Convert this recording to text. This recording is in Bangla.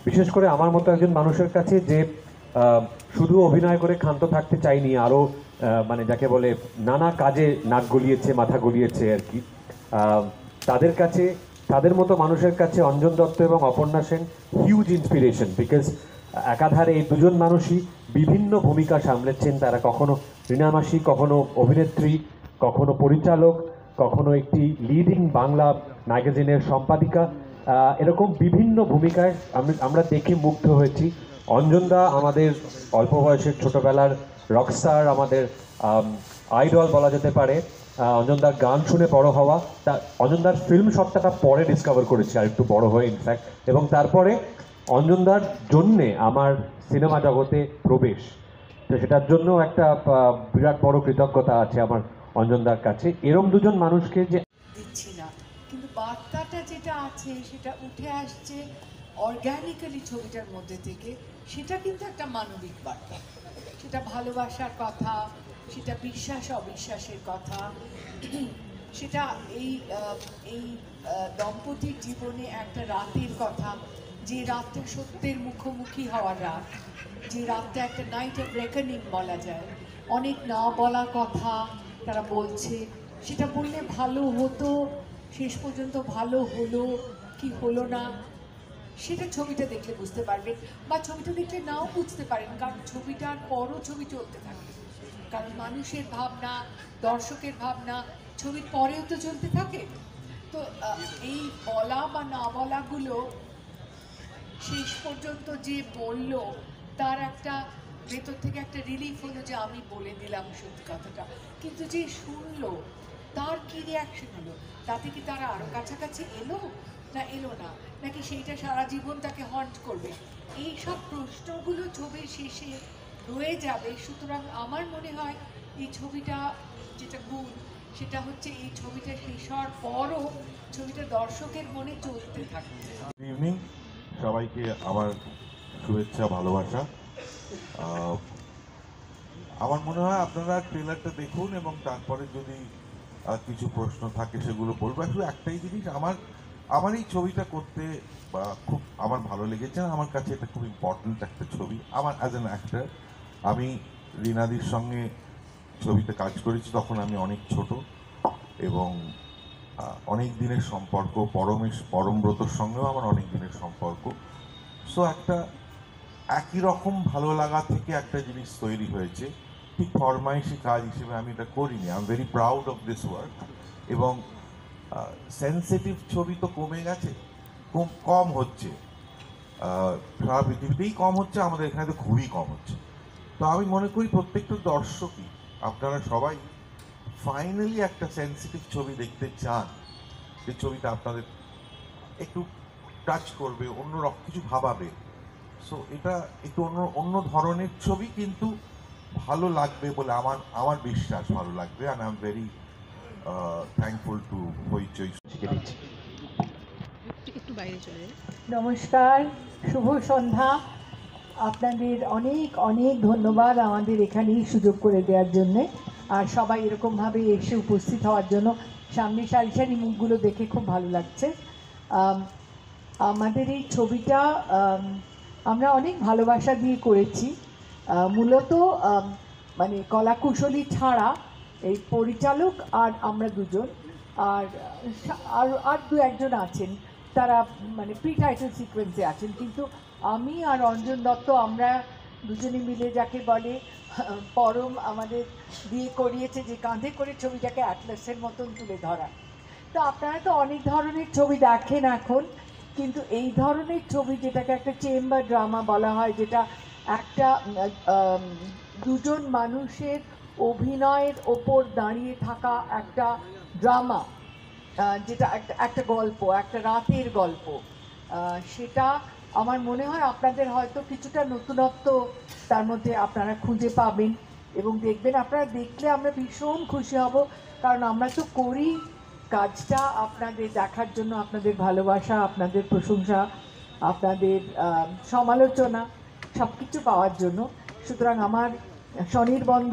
বিশেষ করে আমার মতো একজন মানুষের কাছে যে শুধু অভিনয় করে ক্ষান্ত থাকতে চাইনি, আরও মানে যাকে বলে নানা কাজে নাক গলিয়েছে, মাথা গলিয়েছে আর কি, তাদের কাছে, তাদের মতো মানুষের কাছে অঞ্জন দত্ত এবং Aparna Sen huge inspiration. Because একাধারে এই দুজন মানুষই বিভিন্ন ভূমিকা সামলেছেন। তারা কখনো রীনা মাসি, কখনো অভিনেত্রী, কখনো পরিচালক, কখনো একটি লিডিং বাংলা ম্যাগাজিনের সম্পাদিকা। এরকম বিভিন্ন ভূমিকায় আমরা দেখে মুগ্ধ হয়েছি। অঞ্জনদা আমাদের অল্প বয়সের ছোটবেলার রকস্টার, আমাদের আইডল বলা যেতে পারে। অঞ্জনদার গান শুনে বড় হওয়া, তা অঞ্জনদার ফিল্ম সত্তাটা পরে ডিসকভার করেছি আর একটু বড় হয়ে ইনফ্যাক্ট। এবং তারপরে অঞ্জনদার জন্যে আমার সিনেমা জগতে প্রবেশ, তো সেটার জন্য একটা বিরাট বড় কৃতজ্ঞতা আছে আমার অঞ্জনদার কাছে। এরম দুজন মানুষকে যে দিচ্ছি না, কিন্তু বার্তাটা যেটা আছে সেটা উঠে আসছে অর্গ্যানিক্যালি ছবিটার মধ্যে থেকে। সেটা কিন্তু একটা মানবিক বার্তা, সেটা ভালোবাসার কথা, সেটা বিশ্বাস অবিশ্বাসের কথা, সেটা এই দম্পতির জীবনে একটা রাতের কথা, যে রাতটা সত্যের মুখোমুখি হওয়ার রাত, যে রাতটা একটা নাইট অফ রেকনিং বলা যায়। অনেক না বলা কথা তারা বলছে, সেটা বললে ভালো হতো, শেষ পর্যন্ত ভালো হলো কি হলো না সেটা ছবিটা দেখলে বুঝতে পারবেন, বা ছবিটা দেখলে নাও বুঝতে পারেন, কারণ ছবিটার পরও ছবি চলতে থাকে। কারণ মানুষের ভাবনা, দর্শকের ভাবনা ছবির পরেও তো চলতে থাকে। তো এই বলা বা না বলাগুলো শেষ পর্যন্ত যে বলল, তার একটা ভেতর থেকে একটা রিলিফ হলো যে আমি বলে দিলাম সত্যি কথাটা। কিন্তু যে শুনলো তার কি রিয়াকশন হলো, তাতে কি তারা আরো কাছাকাছি এলো না এলো না, নাকি সেইটা সারা জীবন তাকে হন্ট করবে? এই সব প্রশ্নগুলো ছবির শেষে রয়ে যাবে। সুতরাং আমার মনে হয় এই ছবিটা যেটা গুণ, সেটা হচ্ছে এই ছবিটা শেষ হওয়ার পরও ছবিটা দর্শকের মনে চলতে থাকবে। গুড ইভিনিং সবাইকে, আমার শুভেচ্ছা, ভালোবাসা। আমার মনে হয় আপনারা ট্রেলারটা দেখুন এবং তারপরে যদি কিছু প্রশ্ন থাকে সেগুলো বলবো। শুধু একটাই জিনিস, আমার এই ছবিটা করতে খুব আমার ভালো লেগেছে। আমার কাছে এটা খুব ইম্পর্টেন্ট একটা ছবি। আমার অ্যাজ অ্যান অ্যাক্টর, আমি রীনাদির সঙ্গে ছবিতে কাজ করেছি, তখন আমি অনেক ছোট এবং অনেক দিনের সম্পর্ক। পরমব্রতর সঙ্গেও আমার অনেক দিনের সম্পর্ক। সো একটা একই রকম ভালো লাগা থেকে একটা জিনিস তৈরি হয়েছে। ঠিক ফরমাইশি কাজ হিসেবে আমি এটা করিনি। I am very proud of this work. এবং সেন্সিটিভ ছবি তো কমে গেছে, কম হচ্ছে, সারা পৃথিবীতেই কম হচ্ছে, আমাদের এখানে তো খুবই কম হচ্ছে। তো আমি মনে করি প্রত্যেকটা দর্শকই, আপনারা সবাই ফাইনালি একটা সেন্সিটিভ ছবি দেখতে চান, যে ছবিটা আপনাদের একটু টাচ করবে, অন্য কিছু ভাবাবে। সো এটা একটু অন্য ধরনের ছবি, কিন্তু ভালো লাগবে বলে আমার বিশ্বাস, ভালো লাগবে। And I am very thankful to হইচই। একটু বাইরে চলে যাই। নমস্কার, শুভ সন্ধ্যা। আপনাদের অনেক অনেক ধন্যবাদ আমাদের এখানেই সুযোগ করে দেওয়ার জন্যে, আর সবাই এরকমভাবে এসে উপস্থিত হওয়ার জন্য। সামনে সারি সারি মুখগুলো দেখে খুব ভালো লাগছে। আমাদের এই ছবিটা আমরা অনেক ভালোবাসা দিয়ে করেছি। মূলত মানে কলাকুশলী ছাড়া এই পরিচালক আর আমরা দুজন, আর দু একজন আছেন, তারা মানে প্রি টাইটেল সিকোয়েন্সে আছেন, কিন্তু আমি আর অঞ্জন দত্ত আমরা দুজনে মিলে যাকে বলে পরম আমাদের দিয়ে করিয়েছে যে কাঁধে করে ছবিটাকে অ্যাটলাসের মতন তুলে ধরা। তো আপনারা তো অনেক ধরনের ছবি দেখেন এখন, কিন্তু এই ধরনের ছবি যেটাকে একটা চেম্বার ড্রামা বলা হয়, যেটা একটা দুজন মানুষের অভিনয়ের ওপর দাঁড়িয়ে থাকা একটা ড্রামা, যেটা একটা গল্প, একটা রাতের গল্প, সেটা আমার মনে হয় আপনাদের হয়তো কিছুটা নতুনত্ব তার মধ্যে আপনারা খুঁজে পাবেন এবং দেখবেন। আপনারা দেখলে আমরা ভীষণ খুশি হব, কারণ আমরা তো করি কাজটা আপনাদের দেখার জন্য, আপনাদের ভালোবাসা, আপনাদের প্রশংসা, আপনাদের সমালোচনা সব কিছু পাওয়ার জন্য। সুতরাং আমার স্বনির্বন্ধ